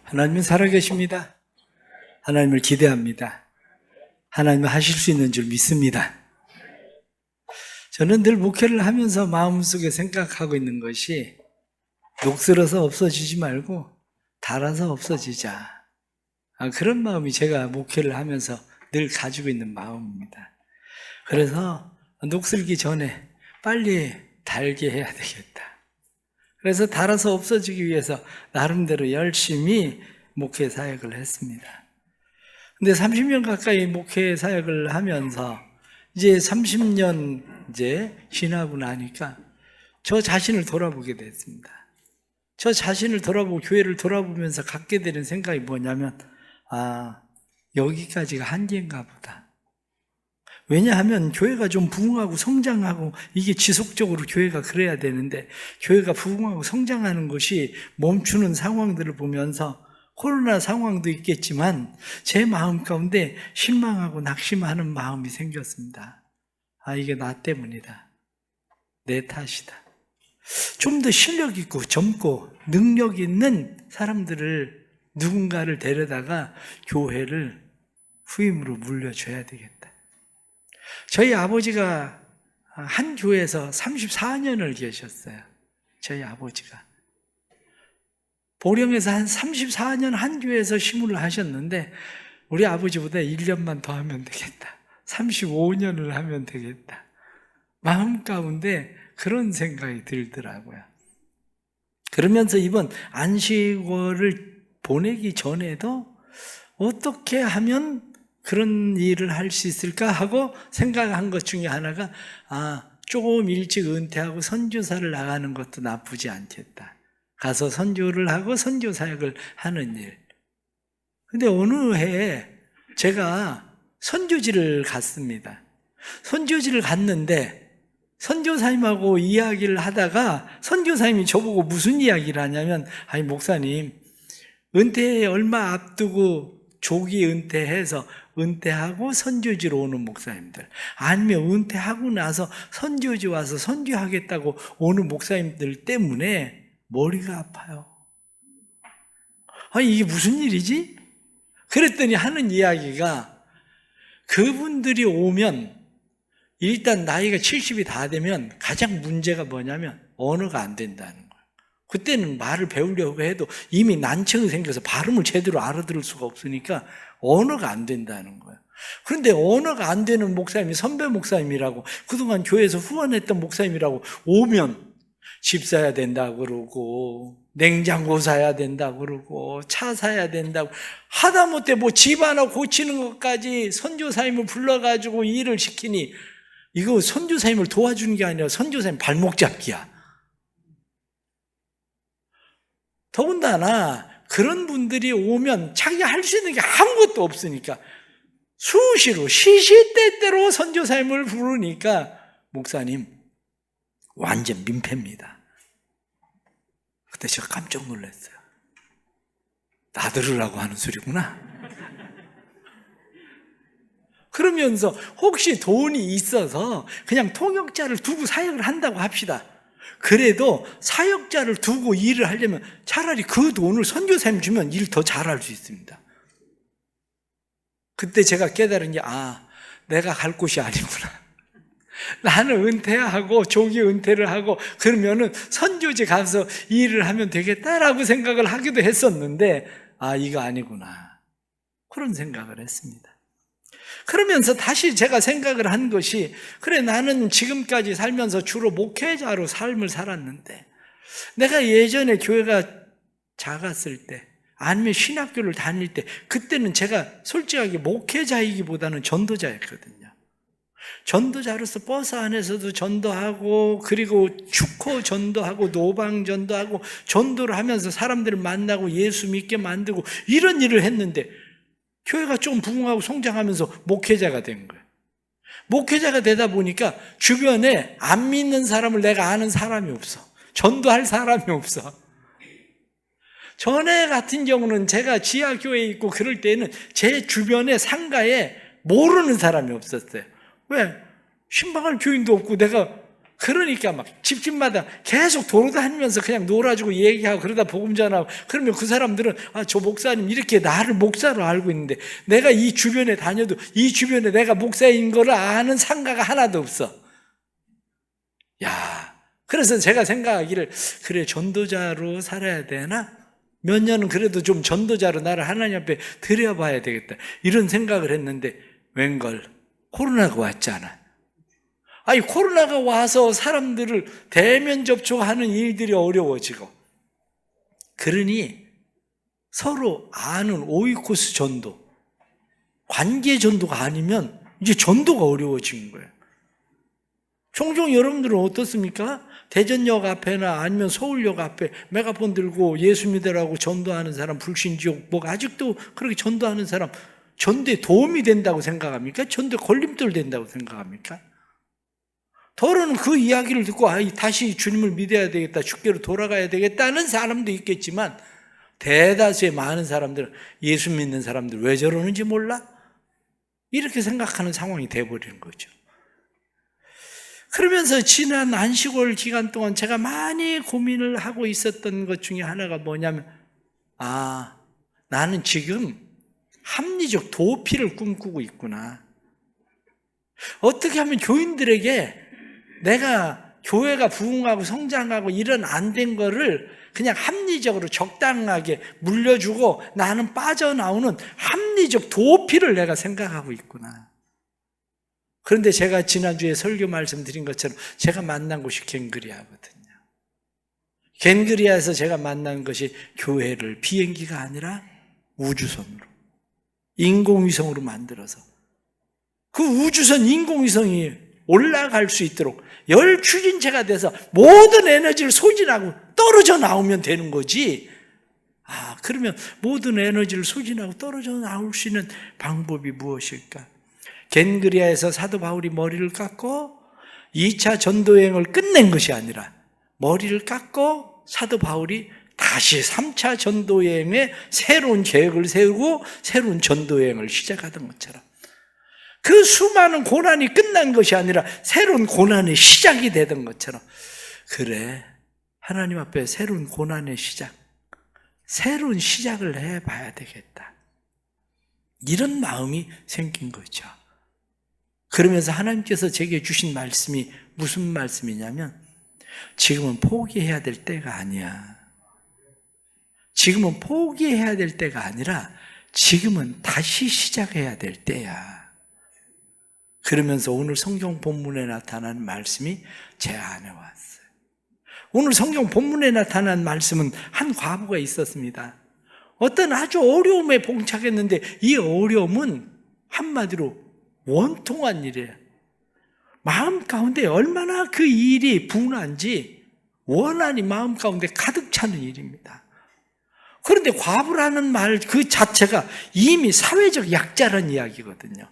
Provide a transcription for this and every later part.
하나님은 살아계십니다. 하나님을 기대합니다. 하나님은 하실 수 있는 줄 믿습니다. 저는 늘 목회를 하면서 마음속에 생각하고 있는 것이 녹슬어서 없어지지 말고 닳아서 없어지자. 그런 마음이 제가 목회를 하면서 늘 가지고 있는 마음입니다. 그래서 녹슬기 전에 빨리 달게 해야 되겠다. 그래서 닳아서 없어지기 위해서 나름대로 열심히 목회 사역을 했습니다. 근데 30년 가까이 목회 사역을 하면서 이제 30년 이제 지나고 나니까 저 자신을 돌아보게 됐습니다. 저 자신을 돌아보고 교회를 돌아보면서 갖게 되는 생각이 뭐냐면 여기까지가 한계인가 보다. 왜냐하면 교회가 좀 부흥하고 성장하고 이게 지속적으로 교회가 그래야 되는데 교회가 부흥하고 성장하는 것이 멈추는 상황들을 보면서 코로나 상황도 있겠지만 제 마음 가운데 실망하고 낙심하는 마음이 생겼습니다. 이게 나 때문이다. 내 탓이다. 좀 더 실력 있고 젊고 능력 있는 사람들을 누군가를 데려다가 교회를 후임으로 물려줘야 되겠다. 저희 아버지가 한 교회에서 34년을 계셨어요. 저희 아버지가. 보령에서 한 34년 한 교회에서 시무를 하셨는데 우리 아버지보다 1년만 더 하면 되겠다. 35년을 하면 되겠다. 마음 가운데 그런 생각이 들더라고요. 그러면서 이번 안식월을 보내기 전에도 어떻게 하면 그런 일을 할 수 있을까 하고 생각한 것 중에 하나가 조금 일찍 은퇴하고 선교사를 나가는 것도 나쁘지 않겠다. 가서 선교를 하고 선교 사역을 하는 일. 근데 어느 해에 제가 선교지를 갔습니다. 선교지를 갔는데 선교사님하고 이야기를 하다가 선교사님이 저보고 무슨 이야기를 하냐면 목사님 은퇴 얼마 앞두고 조기 은퇴해서 은퇴하고 선교지로 오는 목사님들, 아니면 은퇴하고 나서 선교지 와서 선교하겠다고 오는 목사님들 때문에 머리가 아파요. 이게 무슨 일이지? 그랬더니 하는 이야기가 그분들이 오면 일단 나이가 70이 다 되면 가장 문제가 뭐냐면 언어가 안 된다는 거예요. 그때는 말을 배우려고 해도 이미 난청이 생겨서 발음을 제대로 알아들을 수가 없으니까 언어가 안 된다는 거예요. 그런데 언어가 안 되는 목사님이 선배 목사님이라고 그동안 교회에서 후원했던 목사님이라고 오면 집 사야 된다고 그러고 냉장고 사야 된다고 그러고 차 사야 된다고 하다못해 집 하나 고치는 것까지 선교사님을 불러가지고 일을 시키니 이거 선교사님을 도와주는 게 아니라 선교사님 발목 잡기야. 더군다나 그런 분들이 오면 자기가 할 수 있는 게 아무것도 없으니까 수시로 시시때때로 선교사님을 부르니까 목사님 완전 민폐입니다. 그때 제가 깜짝 놀랐어요. 나들으라고 하는 소리구나. 그러면서 혹시 돈이 있어서 그냥 통역자를 두고 사역을 한다고 합시다. 그래도 사역자를 두고 일을 하려면 차라리 그 돈을 선교사님 주면 일 더 잘할 수 있습니다. 그때 제가 깨달은 게 내가 갈 곳이 아니구나. 나는 은퇴하고 조기 은퇴를 하고 그러면은 선교지 가서 일을 하면 되겠다라고 생각을 하기도 했었는데 이거 아니구나. 그런 생각을 했습니다. 그러면서 다시 제가 생각을 한 것이 그래 나는 지금까지 살면서 주로 목회자로 삶을 살았는데 내가 예전에 교회가 작았을 때 아니면 신학교를 다닐 때 그때는 제가 솔직하게 목회자이기보다는 전도자였거든요. 전도자로서 버스 안에서도 전도하고 그리고 축호 전도하고 노방 전도하고 전도를 하면서 사람들을 만나고 예수 믿게 만들고 이런 일을 했는데 교회가 좀 부흥하고 성장하면서 목회자가 된 거예요. 목회자가 되다 보니까 주변에 안 믿는 사람을 내가 아는 사람이 없어. 전도할 사람이 없어. 전에 같은 경우는 제가 지하교회에 있고 그럴 때는 제 주변에 상가에 모르는 사람이 없었어요. 왜? 신방할 교인도 없고 내가 그러니까 막 집집마다 계속 돌아다니면서 그냥 놀아주고 얘기하고 그러다 복음 전하고 그러면 그 사람들은 저 목사님 이렇게 나를 목사로 알고 있는데 내가 이 주변에 다녀도 이 주변에 내가 목사인 거를 아는 상가가 하나도 없어. 야, 그래서 제가 생각하기를 그래 전도자로 살아야 되나? 몇 년은 그래도 좀 전도자로 나를 하나님 앞에 드려봐야 되겠다 이런 생각을 했는데 웬걸 코로나가 왔잖아. 아니 코로나가 와서 사람들을 대면 접촉하는 일들이 어려워지고 그러니 서로 아는 오이코스 전도, 관계 전도가 아니면 이제 전도가 어려워진 거예요. 종종 여러분들은 어떻습니까? 대전역 앞에나 아니면 서울역 앞에 메가폰 들고 예수 믿으라고 전도하는 사람, 불신지옥 뭐 아직도 그렇게 전도하는 사람 전도에 도움이 된다고 생각합니까? 전도에 걸림돌 된다고 생각합니까? 더러는 그 이야기를 듣고 다시 주님을 믿어야 되겠다, 주께로 돌아가야 되겠다는 사람도 있겠지만 대다수의 많은 사람들은 예수 믿는 사람들 왜 저러는지 몰라? 이렇게 생각하는 상황이 돼버리는 거죠. 그러면서 지난 안식월 기간 동안 제가 많이 고민을 하고 있었던 것 중에 하나가 뭐냐면 나는 지금 합리적 도피를 꿈꾸고 있구나. 어떻게 하면 교인들에게 내가 교회가 부흥하고 성장하고 이런 안 된 거를 그냥 합리적으로 적당하게 물려주고 나는 빠져나오는 합리적 도피를 내가 생각하고 있구나. 그런데 제가 지난주에 설교 말씀드린 것처럼 제가 만난 곳이 겐그리아거든요. 겐그리아에서 제가 만난 것이 교회를 비행기가 아니라 우주선으로, 인공위성으로 만들어서 그 우주선 인공위성이 올라갈 수 있도록 열 추진체가 돼서 모든 에너지를 소진하고 떨어져 나오면 되는 거지. 그러면 모든 에너지를 소진하고 떨어져 나올 수 있는 방법이 무엇일까? 겐그리아에서 사도 바울이 머리를 깎고 2차 전도여행을 끝낸 것이 아니라 머리를 깎고 사도 바울이 다시 3차 전도여행에 새로운 계획을 세우고 새로운 전도여행을 시작하던 것처럼 그 수많은 고난이 끝난 것이 아니라 새로운 고난의 시작이 되던 것처럼 그래, 하나님 앞에 새로운 고난의 시작, 새로운 시작을 해봐야 되겠다 이런 마음이 생긴 거죠. 그러면서 하나님께서 제게 주신 말씀이 무슨 말씀이냐면 지금은 포기해야 될 때가 아니야. 지금은 포기해야 될 때가 아니라 지금은 다시 시작해야 될 때야. 그러면서 오늘 성경 본문에 나타난 말씀이 제 안에 왔어요. 오늘 성경 본문에 나타난 말씀은 한 과부가 있었습니다. 어떤 아주 어려움에 봉착했는데 이 어려움은 한마디로 원통한 일이에요. 마음 가운데 얼마나 그 일이 분한지 원한이 마음 가운데 가득 차는 일입니다. 그런데 과부라는 말 그 자체가 이미 사회적 약자라는 이야기거든요.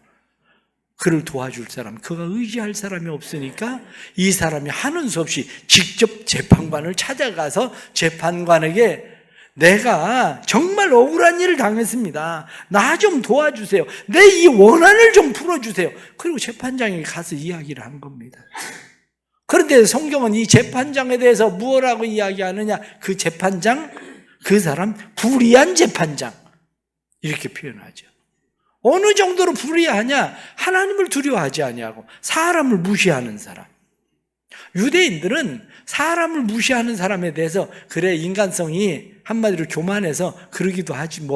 그를 도와줄 사람, 그가 의지할 사람이 없으니까 이 사람이 하는 수 없이 직접 재판관을 찾아가서 재판관에게 내가 정말 억울한 일을 당했습니다. 나 좀 도와주세요. 내 이 원한을 좀 풀어주세요. 그리고 재판장에 가서 이야기를 한 겁니다. 그런데 성경은 이 재판장에 대해서 무엇라고 이야기하느냐? 그 재판장, 그 사람 불의한 재판장 이렇게 표현하죠. 어느 정도로 불의하냐? 하나님을 두려워하지 아니하고 사람을 무시하는 사람. 유대인들은 사람을 무시하는 사람에 대해서 그래 인간성이 한마디로 교만해서 그러기도 하지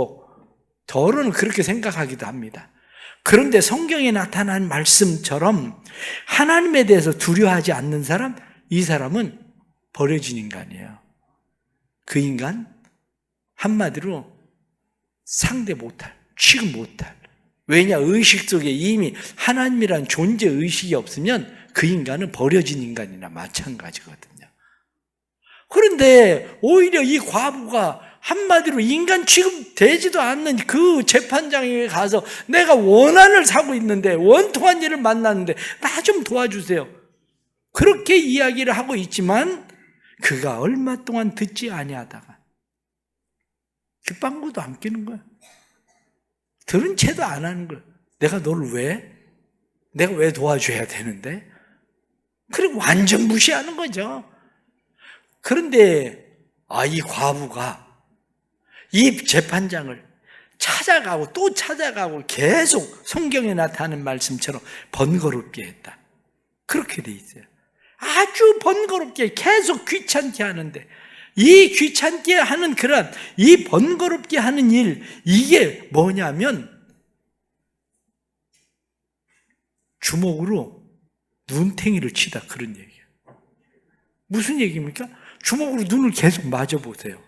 더러는 그렇게 생각하기도 합니다. 그런데 성경에 나타난 말씀처럼 하나님에 대해서 두려워하지 않는 사람, 이 사람은 버려진 인간이에요. 그 인간 한마디로 상대 못할, 취급 못할. 왜냐? 의식 속에 이미 하나님이란 존재 의식이 없으면 그 인간은 버려진 인간이나 마찬가지거든요. 그런데 오히려 이 과부가 한마디로 인간 취급되지도 않는 그 재판장에 가서 내가 원한을 사고 있는데 원통한 일을 만났는데 나 좀 도와주세요. 그렇게 이야기를 하고 있지만 그가 얼마 동안 듣지 아니하다가 귓방구도 안 끼는 거야. 들은 채도 안 하는 거야. 내가 왜 도와줘야 되는데? 그리고 완전 무시하는 거죠. 그런데 이 과부가 이 재판장을 찾아가고 또 찾아가고 계속 성경에 나타나는 말씀처럼 번거롭게 했다. 그렇게 돼 있어요. 아주 번거롭게 계속 귀찮게 하는데, 이 귀찮게 하는 그런 이 번거롭게 하는 일, 이게 뭐냐면 주먹으로 눈탱이를 치다, 그런 얘기예요. 무슨 얘기입니까? 주먹으로 눈을 계속 맞아보세요.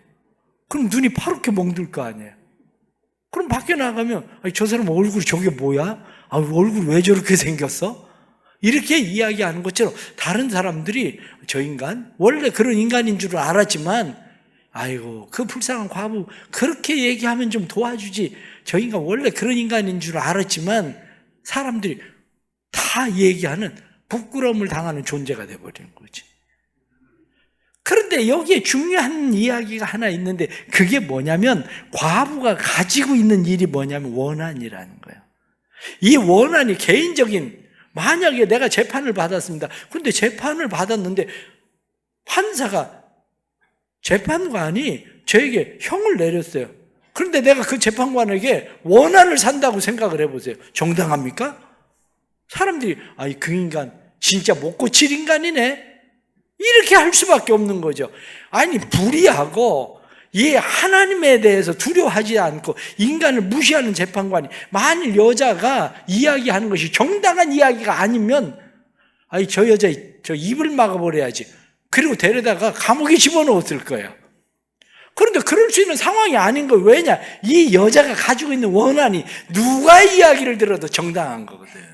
그럼 눈이 파랗게 멍들 거 아니에요. 그럼 밖에 나가면 저 사람 얼굴이 저게 뭐야? 얼굴 왜 저렇게 생겼어? 이렇게 이야기하는 것처럼 다른 사람들이 저 인간 원래 그런 인간인 줄 알았지만, 아이고 그 불쌍한 과부 그렇게 얘기하면 좀 도와주지, 저 인간 원래 그런 인간인 줄 알았지만, 사람들이 다 얘기하는 부끄러움을 당하는 존재가 돼버리는 거지. 그런데 여기에 중요한 이야기가 하나 있는데, 그게 뭐냐면 과부가 가지고 있는 일이 뭐냐면 원한이라는 거예요. 이 원한이 개인적인, 만약에 내가 재판을 받았습니다. 근데 재판을 받았는데 판사가, 재판관이 저에게 형을 내렸어요. 그런데 내가 그 재판관에게 원한을 산다고 생각을 해보세요. 정당합니까? 사람들이 그 인간 진짜 못 고칠 인간이네, 이렇게 할 수밖에 없는 거죠. 아니, 불의하고 이 하나님에 대해서 두려워하지 않고 인간을 무시하는 재판관이, 만일 여자가 이야기하는 것이 정당한 이야기가 아니면 저 여자 저 입을 막아버려야지, 그리고 데려다가 감옥에 집어넣었을 거예요. 그런데 그럴 수 있는 상황이 아닌 거예요. 왜냐? 이 여자가 가지고 있는 원한이 누가 이야기를 들어도 정당한 거거든.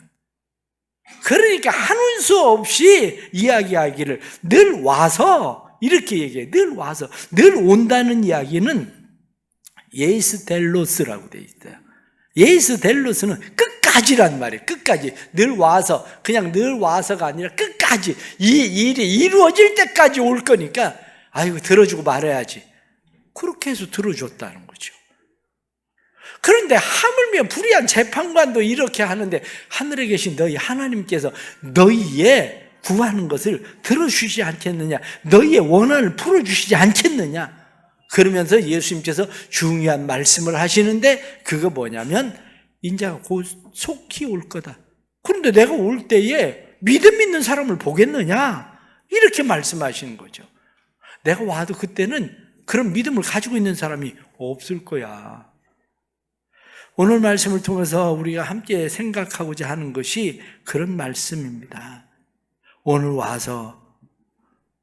그러니까 하는 수 없이 이야기하기를, 늘 와서 이렇게 얘기해요. 늘 와서, 늘 온다는 이야기는 예이스델로스라고 돼 있어요. 예이스델로스는 끝까지란 말이에요. 끝까지. 늘 와서, 그냥 늘 와서가 아니라 끝까지, 이 일이 이루어질 때까지 올 거니까 들어주고 말아야지. 그렇게 해서 들어줬다는 거죠. 그런데 하물며 불의한 재판관도 이렇게 하는데, 하늘에 계신 너희 하나님께서 너희의 구하는 것을 들어주시지 않겠느냐, 너희의 원한을 풀어주시지 않겠느냐, 그러면서 예수님께서 중요한 말씀을 하시는데, 그거 뭐냐면 인자가 곧 속히 올 거다. 그런데 내가 올 때에 믿음 있는 사람을 보겠느냐, 이렇게 말씀하시는 거죠. 내가 와도 그때는 그런 믿음을 가지고 있는 사람이 없을 거야. 오늘 말씀을 통해서 우리가 함께 생각하고자 하는 것이 그런 말씀입니다. 오늘 와서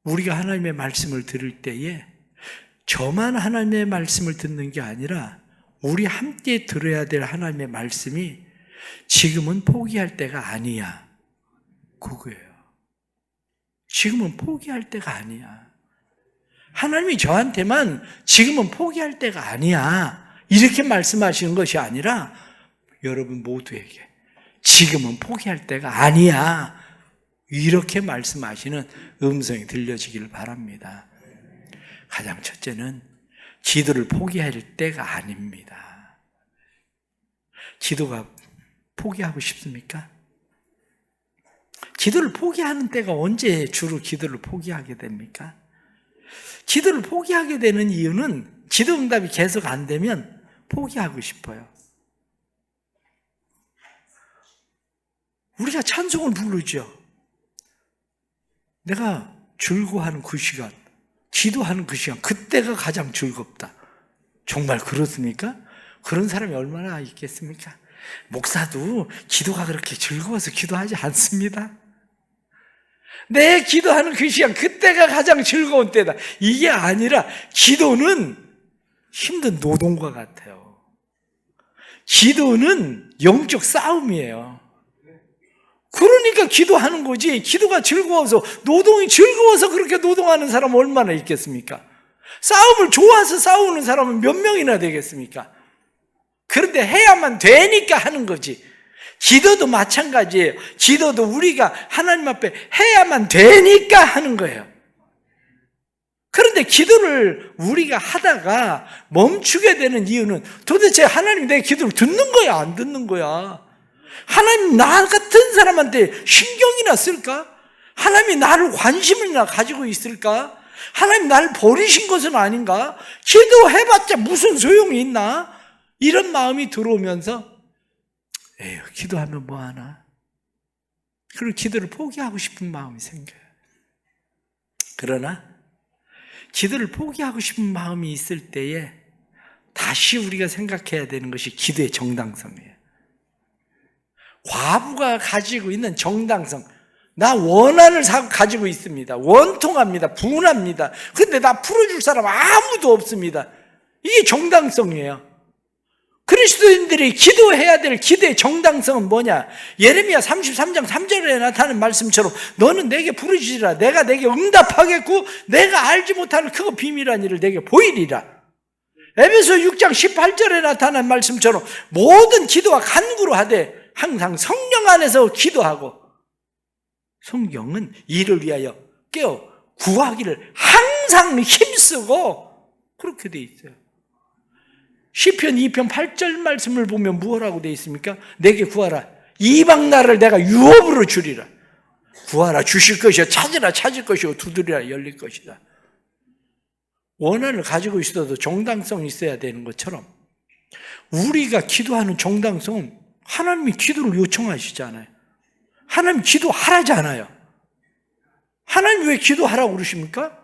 우리가 하나님의 말씀을 들을 때에 저만 하나님의 말씀을 듣는 게 아니라 우리 함께 들어야 될 하나님의 말씀이 지금은 포기할 때가 아니야, 그거예요. 지금은 포기할 때가 아니야. 하나님이 저한테만 지금은 포기할 때가 아니야, 이렇게 말씀하시는 것이 아니라 여러분 모두에게 지금은 포기할 때가 아니야, 이렇게 말씀하시는 음성이 들려지기를 바랍니다. 가장 첫째는 기도를 포기할 때가 아닙니다. 기도가 포기하고 싶습니까? 기도를 포기하는 때가 언제 주로 기도를 포기하게 됩니까? 기도를 포기하게 되는 이유는 기도 응답이 계속 안 되면 포기하고 싶어요. 우리가 찬송을 부르죠. 내가 즐거워하는 그 시간, 기도하는 그 시간, 그때가 가장 즐겁다. 정말 그렇습니까? 그런 사람이 얼마나 있겠습니까? 목사도 기도가 그렇게 즐거워서 기도하지 않습니다. 내 기도하는 그 시간, 그때가 가장 즐거운 때다. 이게 아니라 기도는 힘든 노동과 같아요. 기도는 영적 싸움이에요. 그러니까 기도하는 거지, 기도가 즐거워서, 노동이 즐거워서 그렇게 노동하는 사람 얼마나 있겠습니까? 싸움을 좋아서 싸우는 사람은 몇 명이나 되겠습니까? 그런데 해야만 되니까 하는 거지. 기도도 마찬가지예요. 기도도 우리가 하나님 앞에 해야만 되니까 하는 거예요. 그런데 기도를 우리가 하다가 멈추게 되는 이유는 도대체 하나님이 내 기도를 듣는 거야, 안 듣는 거야? 하나님 나 같은 사람한테 신경이나 쓸까? 하나님이 나를 관심이나 가지고 있을까? 하나님 나를 버리신 것은 아닌가? 기도해봤자 무슨 소용이 있나? 이런 마음이 들어오면서 에휴, 기도하면 뭐하나? 그리고 기도를 포기하고 싶은 마음이 생겨요. 그러나 기도를 포기하고 싶은 마음이 있을 때에 다시 우리가 생각해야 되는 것이 기도의 정당성이에요. 과부가 가지고 있는 정당성, 나 원한을 가지고 있습니다. 원통합니다. 분합니다. 근데 나 풀어줄 사람 아무도 없습니다. 이게 정당성이에요. 그리스도인들이 기도해야 될 기도의 정당성은 뭐냐? 예레미야 33장 3절에 나타나는 말씀처럼 너는 내게 부르짖으라. 내가 내게 응답하겠고 내가 알지 못하는 크고 비밀한 일을 내게 보이리라. 에베소 6장 18절에 나타난 말씀처럼 모든 기도와 간구로 하되 항상 성령 안에서 기도하고 성경은 이를 위하여 깨어 구하기를 항상 힘쓰고 그렇게 돼 있어요. 시편 2편 8절 말씀을 보면 무엇라고 돼 있습니까? 내게 구하라. 이방 나라를 내가 유업으로 주리라. 구하라 주실 것이요 찾으라 찾을 것이요 두드리라 열릴 것이다. 원한을 가지고 있어도 정당성이 있어야 되는 것처럼 우리가 기도하는 정당성은 하나님이 기도를 요청하시잖아요. 하나님 기도하라잖아요. 하나님 왜 기도하라고 그러십니까?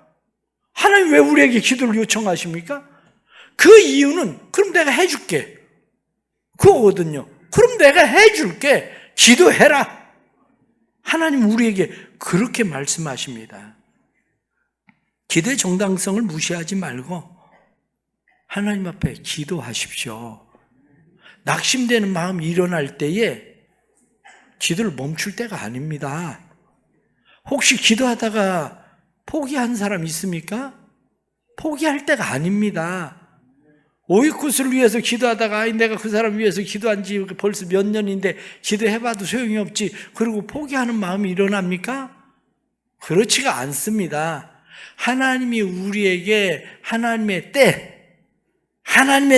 하나님 왜 우리에게 기도를 요청하십니까? 그 이유는 그럼 내가 해줄게 그거거든요. 그럼 내가 해줄게 기도해라. 하나님 우리에게 그렇게 말씀하십니다. 기도의 정당성을 무시하지 말고 하나님 앞에 기도하십시오. 낙심되는 마음이 일어날 때에 기도를 멈출 때가 아닙니다. 혹시 기도하다가 포기한 사람 있습니까? 포기할 때가 아닙니다. 오이쿠스를 위해서 기도하다가 내가 그 사람 위해서 기도한 지 벌써 몇 년인데 기도해봐도 소용이 없지 그리고 포기하는 마음이 일어납니까? 그렇지가 않습니다. 하나님이 우리에게 하나님의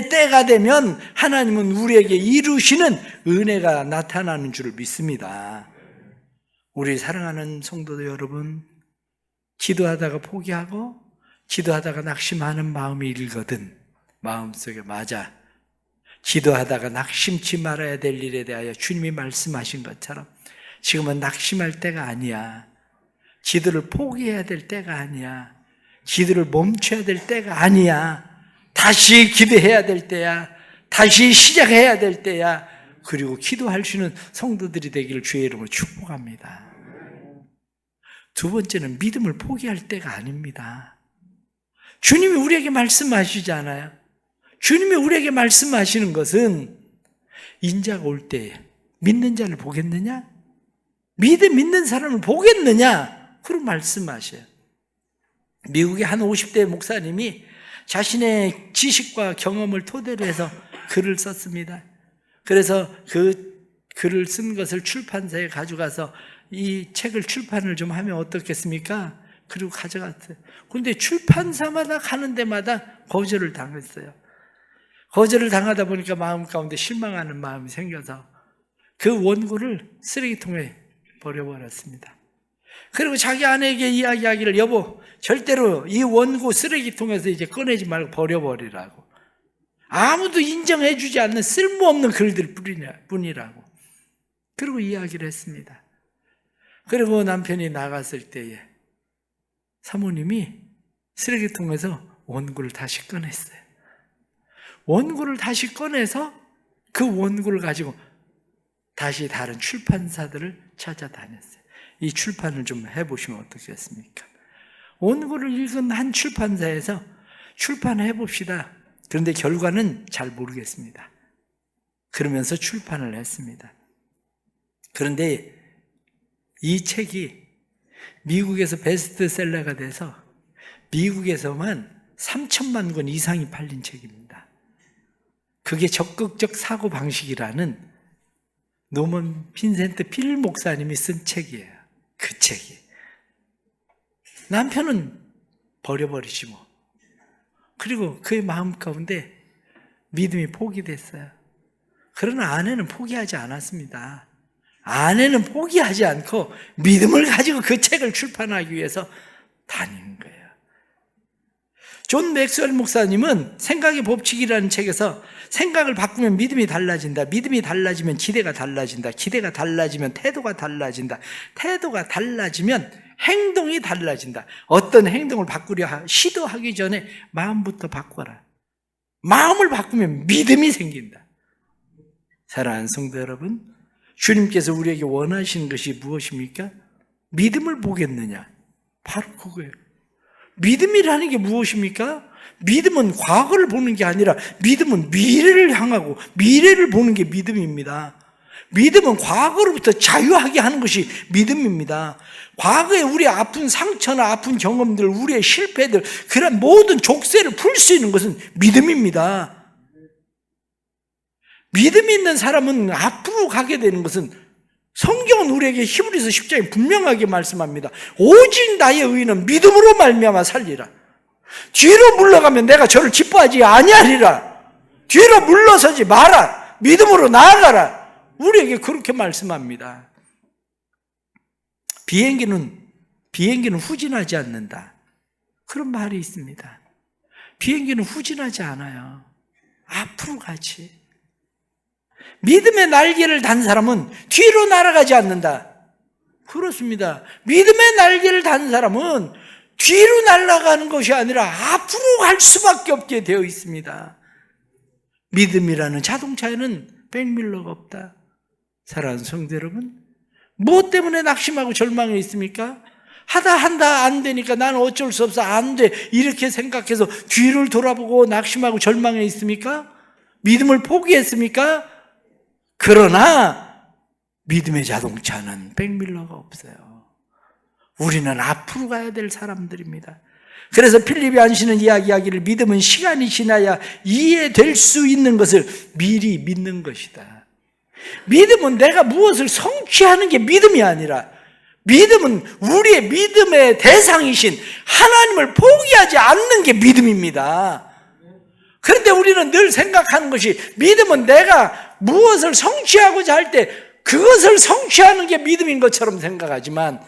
때가 되면 하나님은 우리에게 이루시는 은혜가 나타나는 줄 믿습니다. 우리 사랑하는 성도들 여러분, 기도하다가 포기하고 기도하다가 낙심하는 마음이 일거든 마음속에 맞아 기도하다가 낙심치 말아야 될 일에 대하여 주님이 말씀하신 것처럼 지금은 낙심할 때가 아니야. 기도를 포기해야 될 때가 아니야. 기도를 멈춰야 될 때가 아니야. 다시 기도해야 될 때야. 다시 시작해야 될 때야. 그리고 기도할 수 있는 성도들이 되기를 주의 이름으로 축복합니다. 두 번째는 믿음을 포기할 때가 아닙니다. 주님이 우리에게 말씀하시잖아요. 주님이 우리에게 말씀하시는 것은 인자가 올 때 믿는 자를 보겠느냐? 믿는 사람을 보겠느냐? 그런 말씀하셔요. 미국의 한 50대 목사님이 자신의 지식과 경험을 토대로 해서 글을 썼습니다. 그래서 그 글을 쓴 것을 출판사에 가져가서 이 책을 출판을 좀 하면 어떻겠습니까? 그리고 가져갔어요. 그런데 출판사마다 가는 데마다 거절을 당했어요. 거절을 당하다 보니까 마음 가운데 실망하는 마음이 생겨서 그 원고를 쓰레기통에 버려버렸습니다. 그리고 자기 아내에게 이야기하기를 여보 절대로 이 원고 쓰레기통에서 이제 꺼내지 말고 버려버리라고. 아무도 인정해 주지 않는 쓸모없는 글들 뿐이라고. 그리고 이야기를 했습니다. 그리고 남편이 나갔을 때에 사모님이 쓰레기통에서 원고를 다시 꺼냈어요. 원고를 다시 꺼내서 그 원고를 가지고 다시 다른 출판사들을 찾아다녔어요. 이 출판을 좀 해보시면 어떻겠습니까? 원고를 읽은 한 출판사에서 출판을 해봅시다. 그런데 결과는 잘 모르겠습니다. 그러면서 출판을 했습니다. 그런데 이 책이 미국에서 베스트셀러가 돼서 미국에서만 3천만 권 이상이 팔린 책입니다. 그게 적극적 사고방식이라는 노먼 빈센트 필 목사님이 쓴 책이에요. 그 책이. 남편은 버려버리지 뭐. 그리고 그의 마음 가운데 믿음이 포기됐어요. 그러나 아내는 포기하지 않았습니다. 아내는 포기하지 않고 믿음을 가지고 그 책을 출판하기 위해서 다니는 거예요. 존 맥스웰 목사님은 생각의 법칙이라는 책에서 생각을 바꾸면 믿음이 달라진다. 믿음이 달라지면 기대가 달라진다. 기대가 달라지면 태도가 달라진다. 태도가 달라지면 행동이 달라진다. 어떤 행동을 바꾸려 시도하기 전에 마음부터 바꿔라. 마음을 바꾸면 믿음이 생긴다. 사랑하는 성도 여러분, 주님께서 우리에게 원하시는 것이 무엇입니까? 믿음을 보겠느냐? 바로 그거예요. 믿음이라는 게 무엇입니까? 믿음은 과거를 보는 게 아니라 믿음은 미래를 향하고 미래를 보는 게 믿음입니다. 믿음은 과거로부터 자유하게 하는 것이 믿음입니다. 과거에 우리의 아픈 상처나 아픈 경험들, 우리의 실패들, 그런 모든 족쇄를 풀 수 있는 것은 믿음입니다. 믿음 있는 사람은 앞으로 가게 되는 것은 성경은 우리에게 히브리서 10장에 분명하게 말씀합니다. 오직 나의 의는 믿음으로 말미암아 살리라. 뒤로 물러가면 내가 저를 기뻐하지 아니하리라. 뒤로 물러서지 마라. 믿음으로 나아가라. 우리에게 그렇게 말씀합니다. 비행기는 후진하지 않는다. 그런 말이 있습니다. 비행기는 후진하지 않아요. 앞으로 가지. 믿음의 날개를 단 사람은 뒤로 날아가지 않는다. 그렇습니다. 믿음의 날개를 단 사람은 뒤로 날아가는 것이 아니라 앞으로 갈 수밖에 없게 되어 있습니다. 믿음이라는 자동차에는 백밀러가 없다. 사랑하는 성도 여러분, 무엇 때문에 낙심하고 절망해 있습니까? 한다 안 되니까 나는 어쩔 수 없어 안 돼 이렇게 생각해서 뒤를 돌아보고 낙심하고 절망해 있습니까? 믿음을 포기했습니까? 그러나 믿음의 자동차는 백밀러가 없어요. 우리는 앞으로 가야 될 사람들입니다. 그래서 필립이 안시는 이야기하기를 믿음은 시간이 지나야 이해될 수 있는 것을 미리 믿는 것이다. 믿음은 내가 무엇을 성취하는 게 믿음이 아니라 믿음은 우리의 믿음의 대상이신 하나님을 포기하지 않는 게 믿음입니다. 그런데 우리는 늘 생각하는 것이 믿음은 내가 무엇을 성취하고자 할 때 그것을 성취하는 게 믿음인 것처럼 생각하지만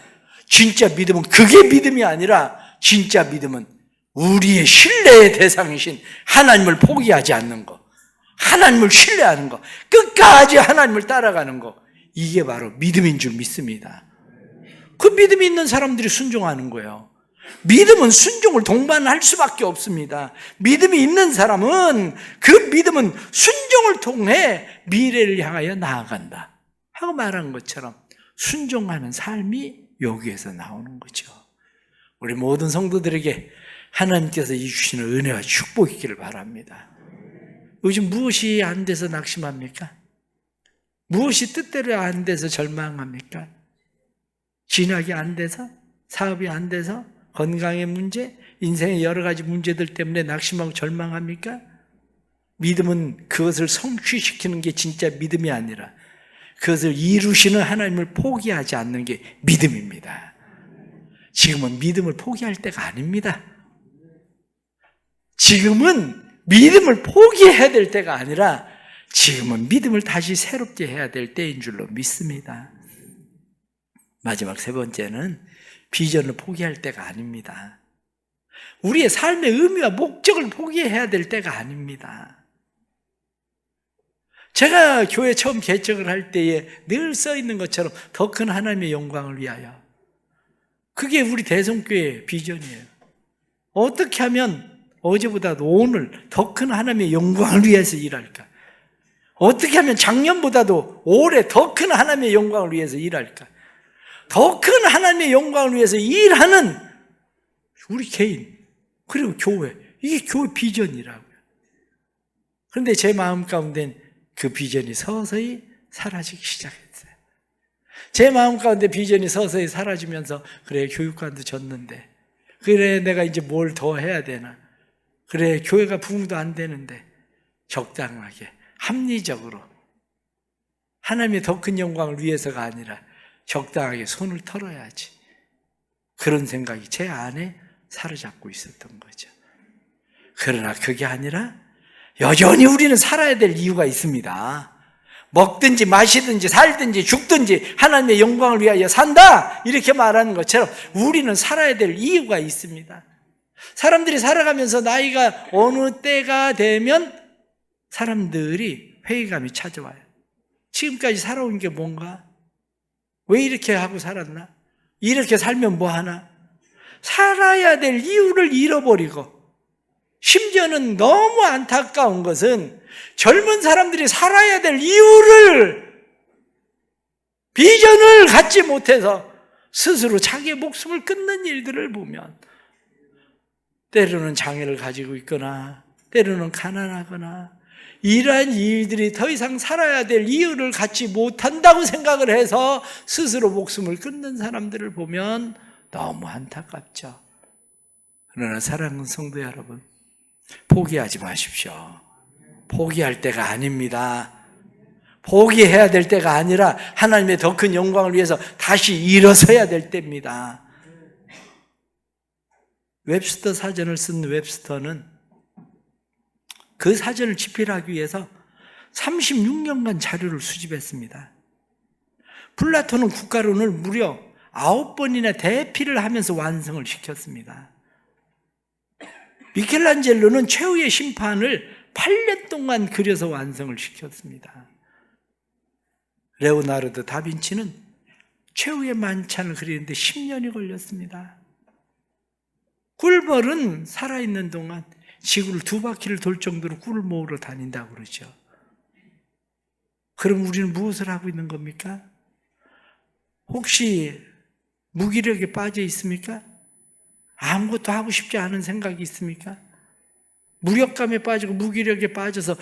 진짜 믿음은 그게 믿음이 아니라 진짜 믿음은 우리의 신뢰의 대상이신 하나님을 포기하지 않는 것, 하나님을 신뢰하는 것, 끝까지 하나님을 따라가는 것, 이게 바로 믿음인 줄 믿습니다. 그 믿음이 있는 사람들이 순종하는 거예요. 믿음은 순종을 동반할 수밖에 없습니다. 믿음이 있는 사람은 그 믿음은 순종을 통해 미래를 향하여 나아간다 하고 말한 것처럼 순종하는 삶이 여기에서 나오는 거죠. 우리 모든 성도들에게 하나님께서 주시는 은혜와 축복이 있기를 바랍니다. 요즘 무엇이 안 돼서 낙심합니까? 무엇이 뜻대로 안 돼서 절망합니까? 진학이 안 돼서? 사업이 안 돼서? 건강의 문제? 인생의 여러 가지 문제들 때문에 낙심하고 절망합니까? 믿음은 그것을 성취시키는 게 진짜 믿음이 아니라 그것을 이루시는 하나님을 포기하지 않는 게 믿음입니다. 지금은 믿음을 포기할 때가 아닙니다. 지금은 믿음을 포기해야 될 때가 아니라 지금은 믿음을 다시 새롭게 해야 될 때인 줄로 믿습니다. 마지막 세 번째는 비전을 포기할 때가 아닙니다. 우리의 삶의 의미와 목적을 포기해야 될 때가 아닙니다. 제가 교회 처음 개척을 할 때에 늘 써 있는 것처럼 더 큰 하나님의 영광을 위하여, 그게 우리 대성교회의 비전이에요. 어떻게 하면 어제보다도 오늘 더 큰 하나님의 영광을 위해서 일할까? 어떻게 하면 작년보다도 올해 더 큰 하나님의 영광을 위해서 일할까? 더 큰 하나님의 영광을 위해서 일하는 우리 개인, 그리고 교회, 이게 교회 비전이라고요. 그런데 제 마음 가운데는 그 비전이 서서히 사라지기 시작했어요. 제 마음 가운데 비전이 서서히 사라지면서 그래, 교육관도 졌는데, 그래, 내가 이제 뭘 더 해야 되나, 그래, 교회가 부흥도 안 되는데 적당하게 합리적으로 하나님의 더 큰 영광을 위해서가 아니라 적당하게 손을 털어야지, 그런 생각이 제 안에 사로잡고 있었던 거죠. 그러나 그게 아니라 여전히 우리는 살아야 될 이유가 있습니다. 먹든지 마시든지 살든지 죽든지 하나님의 영광을 위하여 산다 이렇게 말하는 것처럼 우리는 살아야 될 이유가 있습니다. 사람들이 살아가면서 나이가 어느 때가 되면 사람들이 회의감이 찾아와요. 지금까지 살아온 게 뭔가? 왜 이렇게 하고 살았나? 이렇게 살면 뭐 하나? 살아야 될 이유를 잃어버리고, 심지어는 너무 안타까운 것은 젊은 사람들이 살아야 될 이유를, 비전을 갖지 못해서 스스로 자기의 목숨을 끊는 일들을 보면, 때로는 장애를 가지고 있거나 때로는 가난하거나 이러한 일들이 더 이상 살아야 될 이유를 갖지 못한다고 생각을 해서 스스로 목숨을 끊는 사람들을 보면 너무 안타깝죠. 그러나 사랑하는 성도 여러분, 포기하지 마십시오. 포기할 때가 아닙니다. 포기해야 될 때가 아니라 하나님의 더 큰 영광을 위해서 다시 일어서야 될 때입니다. 웹스터 사전을 쓴 웹스터는 그 사전을 집필하기 위해서 36년간 자료를 수집했습니다. 플라톤은 국가론을 무려 9번이나 대피를 하면서 완성을 시켰습니다. 미켈란젤로는 최후의 심판을 8년 동안 그려서 완성을 시켰습니다. 레오나르도 다빈치는 최후의 만찬을 그리는데 10년이 걸렸습니다. 꿀벌은 살아있는 동안 지구를 2바퀴를 돌 정도로 꿀을 모으러 다닌다고 그러죠. 그럼 우리는 무엇을 하고 있는 겁니까? 혹시 무기력에 빠져 있습니까? 아무것도 하고 싶지 않은 생각이 있습니까? 무력감에 빠지고 무기력에 빠져서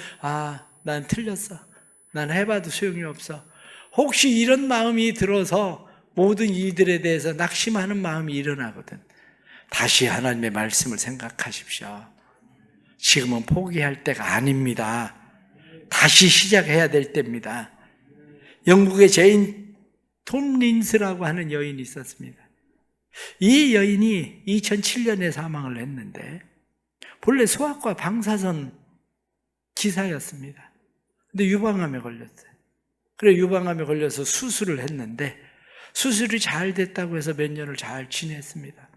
난 틀렸어. 난 해봐도 소용이 없어. 혹시 이런 마음이 들어서 모든 일들에 대해서 낙심하는 마음이 일어나거든. 다시 하나님의 말씀을 생각하십시오. 지금은 포기할 때가 아닙니다. 다시 시작해야 될 때입니다. 영국의 제인 톰린스라고 하는 여인이 있었습니다. 이 여인이 2007년에 사망을 했는데 본래 소아과 방사선 기사였습니다. 근데 유방암에 걸렸어요. 그래 유방암에 걸려서 수술을 했는데 수술이 잘 됐다고 해서 몇 년을 잘 지냈습니다.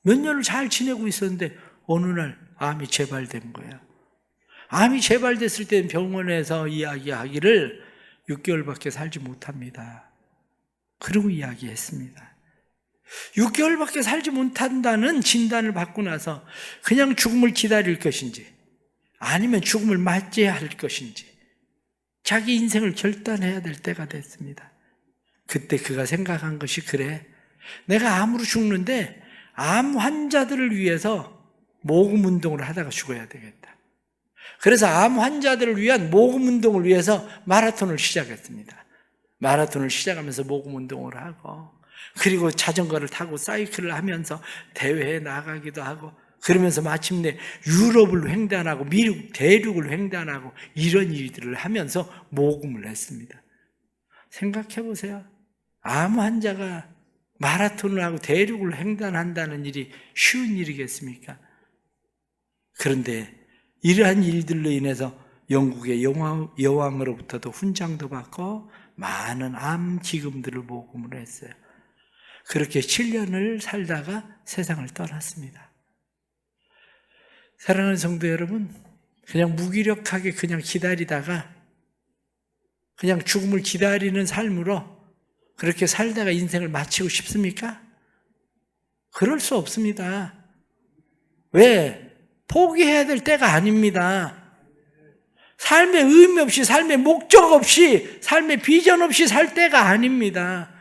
몇 년을 잘 지내고 있었는데 어느 날 암이 재발된 거야. 암이 재발됐을 때는 병원에서 이야기하기를 6개월밖에 살지 못합니다. 그러고 이야기했습니다. 6개월밖에 살지 못한다는 진단을 받고 나서 그냥 죽음을 기다릴 것인지 아니면 죽음을 맞이해야 할 것인지 자기 인생을 결단해야 될 때가 됐습니다. 그때 그가 생각한 것이 그래, 내가 암으로 죽는데 암 환자들을 위해서 모금 운동을 하다가 죽어야 되겠다. 그래서 암 환자들을 위한 모금 운동을 위해서 마라톤을 시작했습니다. 마라톤을 시작하면서 모금 운동을 하고 그리고 자전거를 타고 사이클을 하면서 대회에 나가기도 하고 그러면서 마침내 유럽을 횡단하고 미국 대륙을 횡단하고 이런 일들을 하면서 모금을 했습니다. 생각해 보세요. 암 환자가 마라톤을 하고 대륙을 횡단한다는 일이 쉬운 일이겠습니까? 그런데 이러한 일들로 인해서 영국의 여왕으로부터도 훈장도 받고 많은 암 기금들을 모금을 했어요. 그렇게 7년을 살다가 세상을 떠났습니다. 사랑하는 성도 여러분, 그냥 무기력하게 그냥 기다리다가 그냥 죽음을 기다리는 삶으로 그렇게 살다가 인생을 마치고 싶습니까? 그럴 수 없습니다. 왜? 포기해야 될 때가 아닙니다. 삶의 의미 없이, 삶의 목적 없이, 삶의 비전 없이 살 때가 아닙니다.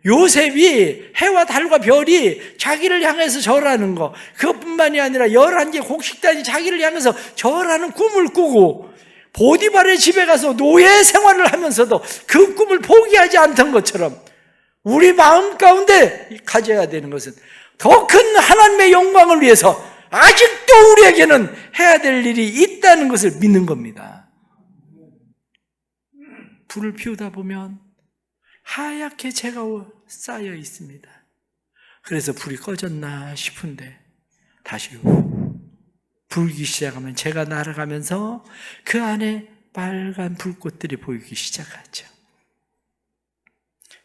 요셉이 해와 달과 별이 자기를 향해서 절하는 거, 그것뿐만이 아니라 11개 곡식단이 자기를 향해서 절하는 꿈을 꾸고 보디발의 집에 가서 노예 생활을 하면서도 그 꿈을 포기하지 않던 것처럼 우리 마음 가운데 가져야 되는 것은 더 큰 하나님의 영광을 위해서 아직도 우리에게는 해야 될 일이 있다는 것을 믿는 겁니다. 불을 피우다 보면 하얗게 재가 쌓여 있습니다. 그래서 불이 꺼졌나 싶은데 다시 불기 시작하면 재가 날아가면서 그 안에 빨간 불꽃들이 보이기 시작하죠.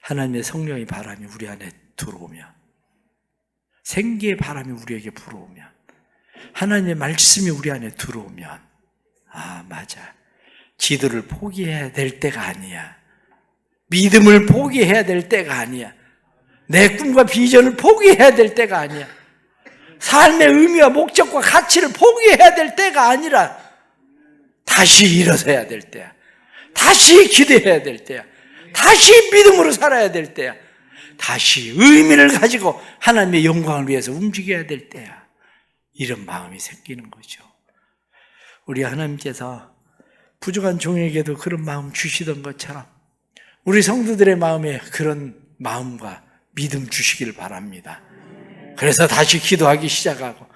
하나님의 성령의 바람이 우리 안에 들어오면, 생기의 바람이 우리에게 불어오면, 하나님의 말씀이 우리 안에 들어오면, 아, 맞아. 기도를 포기해야 될 때가 아니야. 믿음을 포기해야 될 때가 아니야. 내 꿈과 비전을 포기해야 될 때가 아니야. 삶의 의미와 목적과 가치를 포기해야 될 때가 아니라 다시 일어서야 될 때야. 다시 기도해야 될 때야. 다시 믿음으로 살아야 될 때야. 다시 의미를 가지고 하나님의 영광을 위해서 움직여야 될 때야. 이런 마음이 생기는 거죠. 우리 하나님께서 부족한 종에게도 그런 마음 주시던 것처럼 우리 성도들의 마음에 그런 마음과 믿음 주시기를 바랍니다. 그래서 다시 기도하기 시작하고,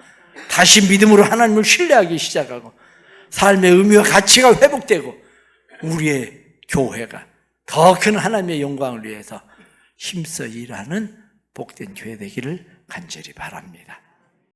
다시 믿음으로 하나님을 신뢰하기 시작하고, 삶의 의미와 가치가 회복되고, 우리의 교회가 더 큰 하나님의 영광을 위해서 힘써 일하는 복된 교회 되기를 간절히 바랍니다.